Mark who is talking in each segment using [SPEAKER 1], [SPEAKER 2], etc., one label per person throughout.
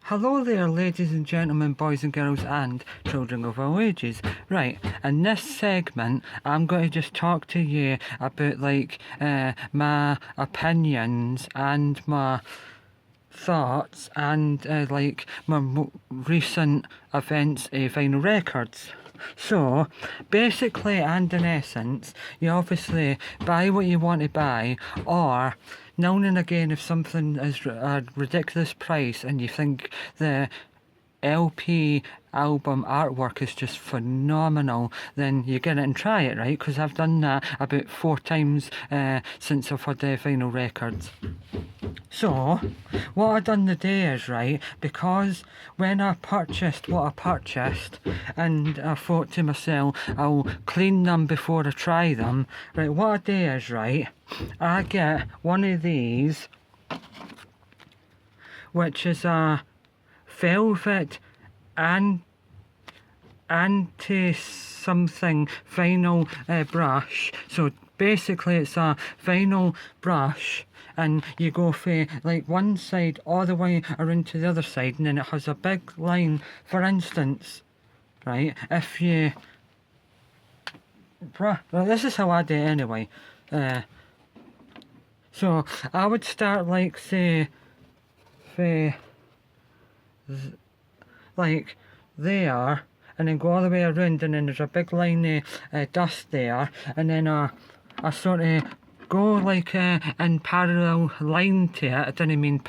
[SPEAKER 1] Hello there, ladies and gentlemen, boys and girls, and children of all ages. Right, in this segment, I'm going to just talk to you about my opinions and my thoughts and my recent events of vinyl records. So, basically and in essence, you obviously buy what you want to buy, or now and again if something is a ridiculous price and you think the LP album artwork is just phenomenal, then you get it and try it, right? Because I've done that about 4 times since I've had the vinyl records. So, what I done today is, right, because when I purchased what I purchased, and I thought to myself, I'll clean them before I try them, right, what I do is, right, I get one of these, which is a velvet and anti-something vinyl brush. So basically it's a vinyl brush, and you go for like one side all the way around to the other side, and then it has a big line. For instance, right, if you well, this is how I do it anyway. So I would start like say for like there, and then go all the way around, and then there's a big line of dust there, and then I sort of go like in parallel line to it. I didn't mean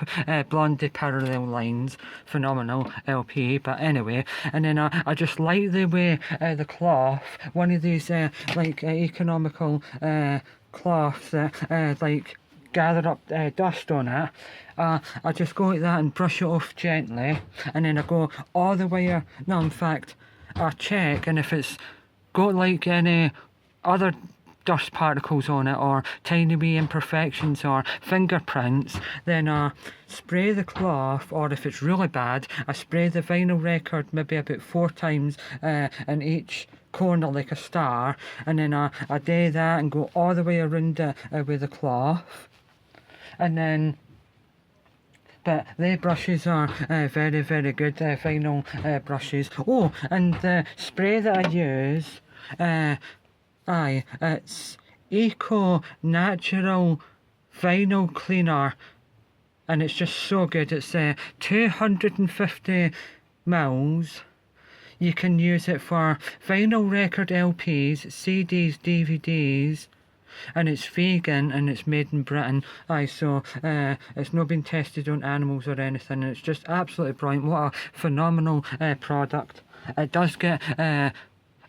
[SPEAKER 1] blondie parallel lines, phenomenal LP, but anyway, and then I just light the way the cloth, one of these economical cloths that like gather up dust on it. I just go like that and brush it off gently, and then I go all the way no, in fact I check, and if it's got like any other dust particles on it or tiny wee imperfections or fingerprints, then I spray the cloth, or if it's really bad, I spray the vinyl record maybe about 4 times in each corner like a star, and then I do that and go all the way around it with the cloth. And then, but the brushes are very, very good vinyl brushes. Oh, and the spray that I use, it's Eco Natural Vinyl Cleaner, and it's just so good. It's 250 mils. You can use it for vinyl record LPs, CDs, DVDs, and it's vegan and it's made in Britain. So it's not been tested on animals or anything, and it's just absolutely brilliant. What a phenomenal product. It does get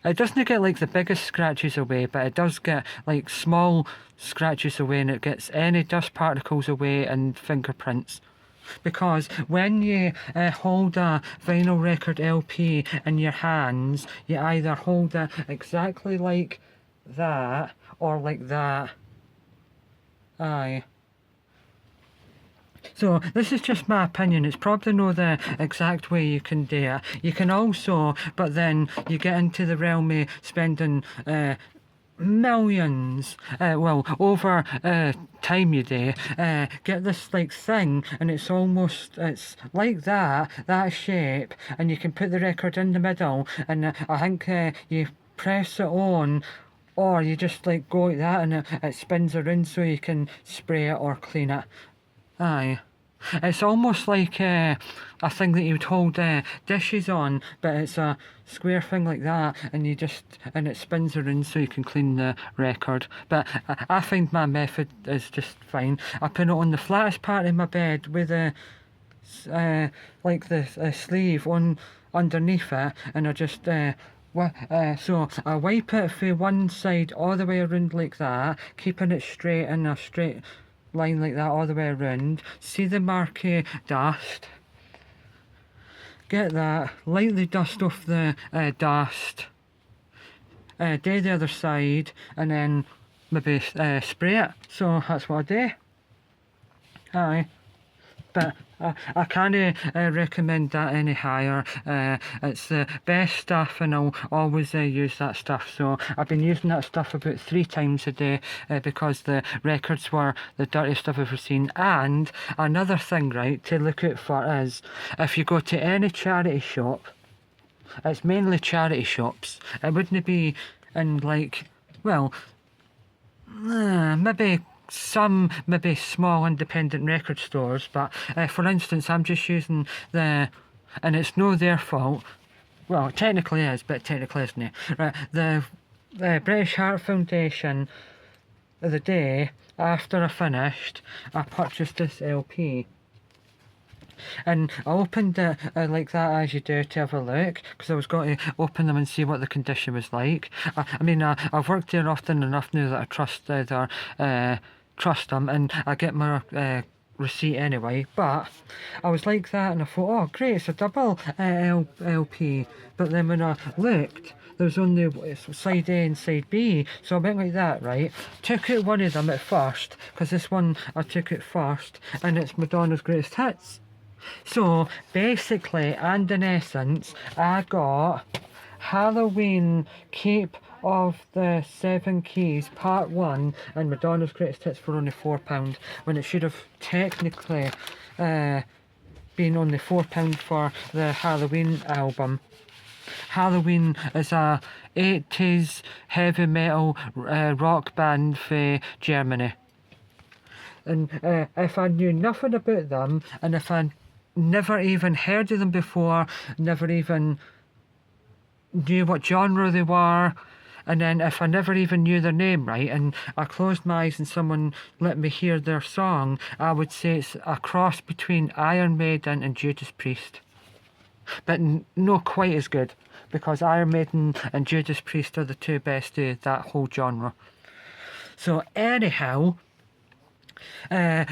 [SPEAKER 1] it doesn't get like the biggest scratches away, but it does get like small scratches away, and it gets any dust particles away and fingerprints. Because when you hold a vinyl record LP in your hands, you either hold it exactly like that or like that. So this is just my opinion. It's probably not the exact way you can do it. You can also, but then you get into the realm of spending millions, over time you do, get this like thing, and it's like that shape, and you can put the record in the middle, and I think you press it on, or you just like go like that, and it spins around so you can spray it or clean it. It's almost like a thing that you would hold dishes on, but it's a square thing like that, and and it spins around so you can clean the record. But I find my method is just fine. I put it on the flattest part of my bed with the sleeve on underneath it, and I just so I wipe it from one side all the way around like that, keeping it straight in a straight line like that all the way around. See the marquee dust? Get that, lightly dust off the dust, do the other side, and then maybe spray it. So that's what I do. But I can't recommend that any higher. It's the best stuff, and I'll always use that stuff. So I've been using that stuff about 3 times a day because the records were the dirtiest I've ever seen. And another thing, right, to look out for is if you go to any charity shop, it's mainly charity shops. It wouldn't be in like, well, maybe some small independent record stores, but for instance, I'm just using and it's no their fault. Well, it technically is, but technically isn't it? Right, the British Heart Foundation, the day after I finished, I purchased this LP. And I opened it like that, as you do, to have a look, because I was going to open them and see what the condition was like. I mean, I've worked there often enough now that I trust them, and I get my receipt anyway. But I was like that, and I thought, oh great, it's a double LP. But then when I looked, there was only side A and side B, so I went like that, right? Took out one of them at first, because this one I took out first, and it's Madonna's Greatest Hits. So basically, and in essence, I got Halloween Keep of the Seven Keys Part 1 and Madonna's Greatest Hits for only £4, when it should have technically been only £4 for the Halloween album. Halloween is a 80s heavy metal rock band for Germany. And if I knew nothing about them, and if I never even heard of them before, never even knew what genre they were, and then if I never even knew their name, right, and I closed my eyes and someone let me hear their song, I would say it's a cross between Iron Maiden and Judas Priest. But not quite as good, because Iron Maiden and Judas Priest are the 2 best of that whole genre. So anyhow,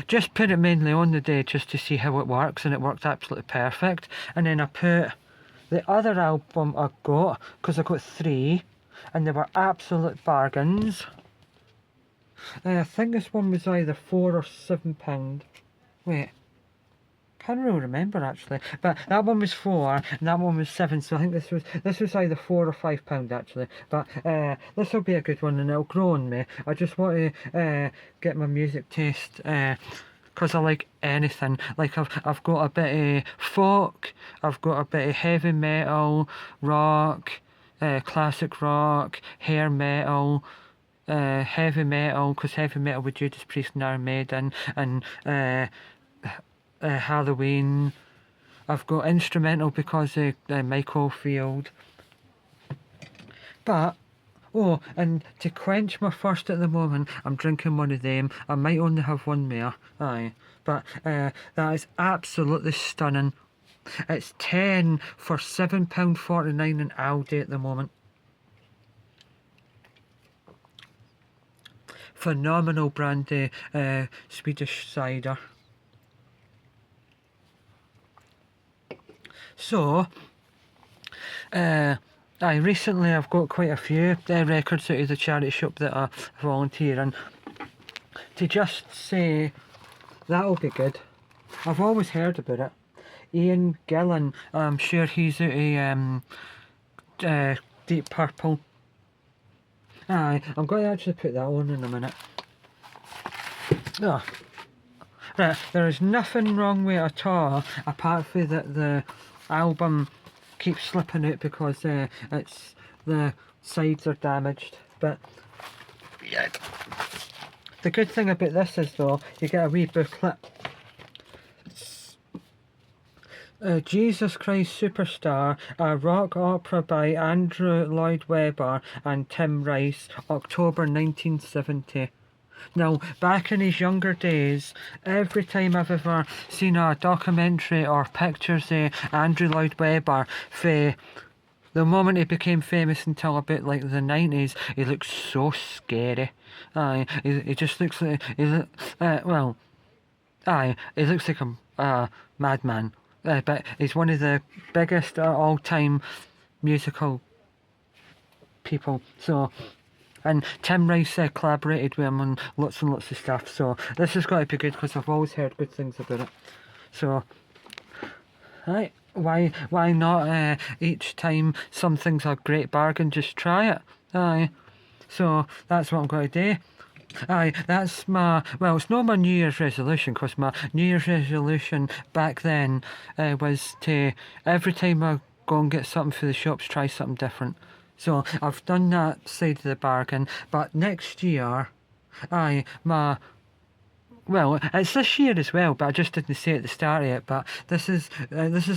[SPEAKER 1] just put it mainly on the day just to see how it works, and it worked absolutely perfect. And then I put the other album I got, because I got 3, and they were absolute bargains. I think this one was either £4 or £7. Wait, can't really remember actually, but that one was 4 and that one was 7, so I think this was either £4 or £5 actually. But this will be a good one, and it'll grow on me. I just want to get my music taste, because I like anything. Like I've got a bit of folk, I've got a bit of heavy metal, rock, classic rock, hair metal, heavy metal, because heavy metal with Judas Priest and Iron Maiden, and Halloween. I've got instrumental because of Michael Field. But oh, and to quench my thirst at the moment, I'm drinking one of them. I might only have one more, aye, but that is absolutely stunning. It's 10 for £7.49 in Aldi at the moment. Phenomenal brandy Swedish cider. So, recently I've got quite a few records out of the charity shop that I volunteer, and to just say that'll be good. I've always heard about it. Ian Gillan, I'm sure he's out of Deep Purple. Aye, I'm going to actually put that on in a minute. Oh. Right, there is nothing wrong with it at all, apart from that the album keeps slipping out because it's the sides are damaged. But yeah, the good thing about this is though, you get a wee booklet. Jesus Christ Superstar, a rock opera by Andrew Lloyd Webber and Tim Rice, October 1970. Now, back in his younger days, every time I've ever seen a documentary or pictures of Andrew Lloyd Webber, for the moment he became famous until about like the 90s, he looks so scary. He just looks like, he looks like a madman. But he's one of the biggest all-time musical people. So, and Tim Rice collaborated with him on lots and lots of stuff. So this has got to be good because I've always heard good things about it. So, right, why not each time something's a great bargain, just try it. Aye. So that's what I'm going to do. Aye, that's my, well, it's not my New Year's resolution, because my New Year's resolution back then was to, every time I go and get something for the shops, try something different. So I've done that side of the bargain, but next year, aye, well, it's this year as well, but I just didn't say at the start of it. But this is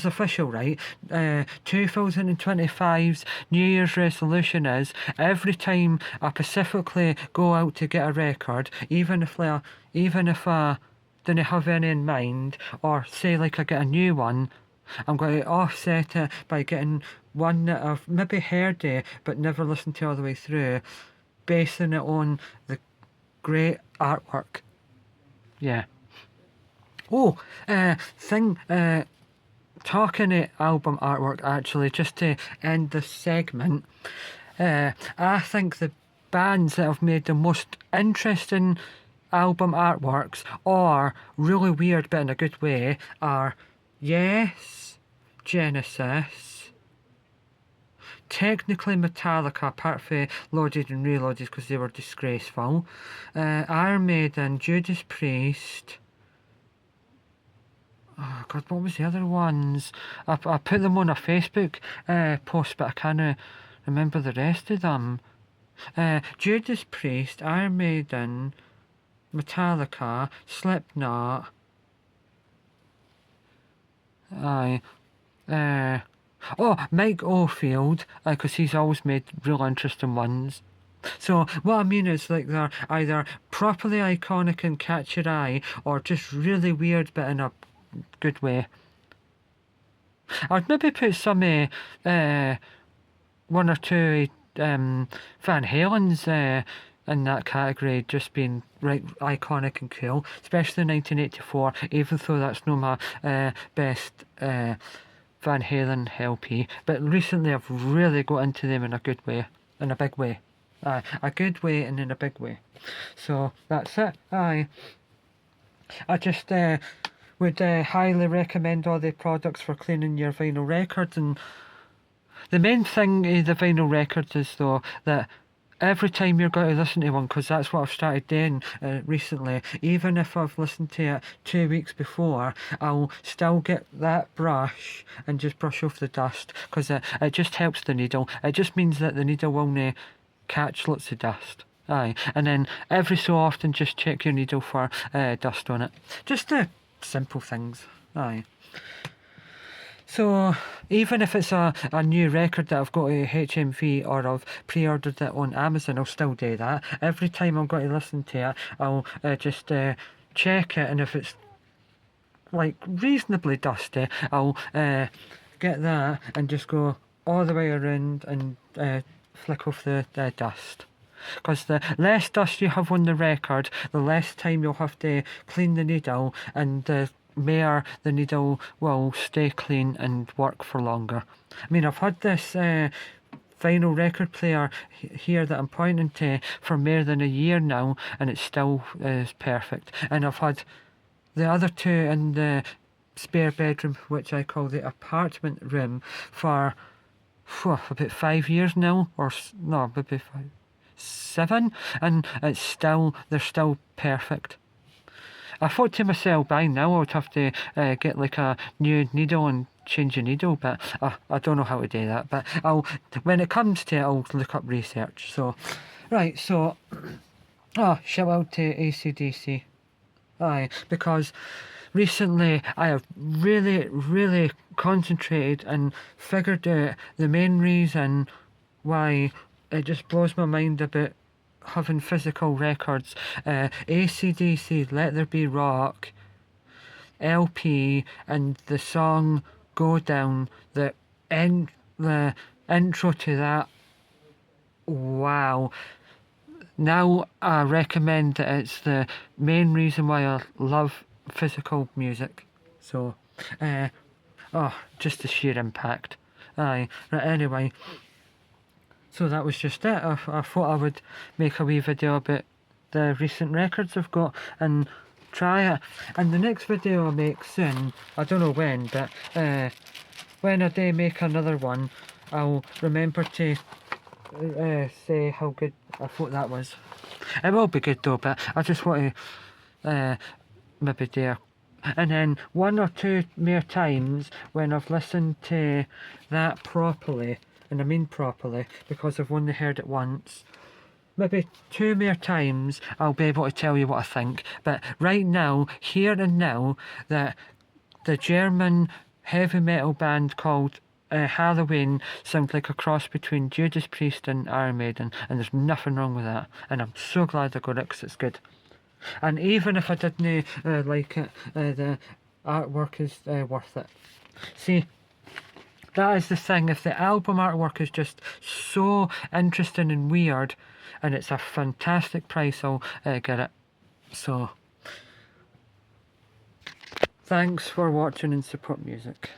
[SPEAKER 1] official, right? 2025's New Year's resolution is, every time I specifically go out to get a record, even if I didn't have any in mind, or say like I get a new one, I'm going to offset it by getting one that I've maybe heard it but never listened to all the way through, basing it on the great artwork. Yeah. Oh, talking of album artwork, actually, just to end this segment, I think the bands that have made the most interesting album artworks, or really weird but in a good way, are Yes, Genesis, technically Metallica, apart from Loaded and Reloaded because they were disgraceful, Iron Maiden, Judas Priest. Oh God, what was the other ones? I put them on a Facebook post, but I can't remember the rest of them. Judas Priest, Iron Maiden, Metallica, Slipknot. Aye. Mike Oldfield, because he's always made real interesting ones. So what I mean is, like, they're either properly iconic and catch your eye, or just really weird but in a good way. I'd maybe put some one or two Van Halen's in that category, just being right iconic and cool, especially 1984, even though that's not my best Van Halen LP. But recently I've really got into them in a good way, in a big way. Aye, a good way and in a big way. So that's it. Aye, I just would highly recommend all the products for cleaning your vinyl records. And the main thing of the vinyl records is, though, that every time you're going to listen to one, because that's what I've started doing recently, even if I've listened to it 2 weeks before, I'll still get that brush and just brush off the dust, because it just helps the needle. It just means that the needle won't catch lots of dust. Aye, and then every so often just check your needle for dust on it. Just the simple things. Aye. So even if it's a new record that I've got to HMV, or I've pre-ordered it on Amazon, I'll still do that. Every time I'm going to listen to it, I'll just check it, and if it's like reasonably dusty, I'll get that and just go all the way around and flick off the dust. Because the less dust you have on the record, the less time you'll have to clean the needle, and the more the needle will stay clean and work for longer. I mean, I've had this vinyl record player here that I'm pointing to for more than a year now, and it still is perfect. And I've had the other two in the spare bedroom, which I call the apartment room, for about 5 years now, or no, maybe 7, and they're still perfect. I thought to myself, by now I would have to get like a new needle and change the needle, but I don't know how to do that. But when it comes to it, I'll look up research. So, right, so, shout out to AC/DC. Aye, because recently I have really concentrated and figured out the main reason why it just blows my mind about having physical records. AC/DC, Let There Be Rock, LP, and the song Go Down, the intro to that, wow. Now I recommend that it's the main reason why I love physical music. So, just the sheer impact. Aye, right, anyway. So that was just it. I thought I would make a wee video about the recent records I've got and try it. And the next video I make soon, I don't know when, but when I do make another one, I'll remember to say how good I thought that was. It will be good though, but I just want to maybe do. And then 1 or 2 more times when I've listened to that properly, and I mean properly because I've only heard it once, maybe 2 more times I'll be able to tell you what I think. But right now, here and now, that the German heavy metal band called Halloween sounds like a cross between Judas Priest and Iron Maiden, and there's nothing wrong with that. And I'm so glad I got it because it's good. And even if I didn't like it, the artwork is worth it. See, that is the thing. If the album artwork is just so interesting and weird, and it's a fantastic price, I'll get it. So, thanks for watching and support music.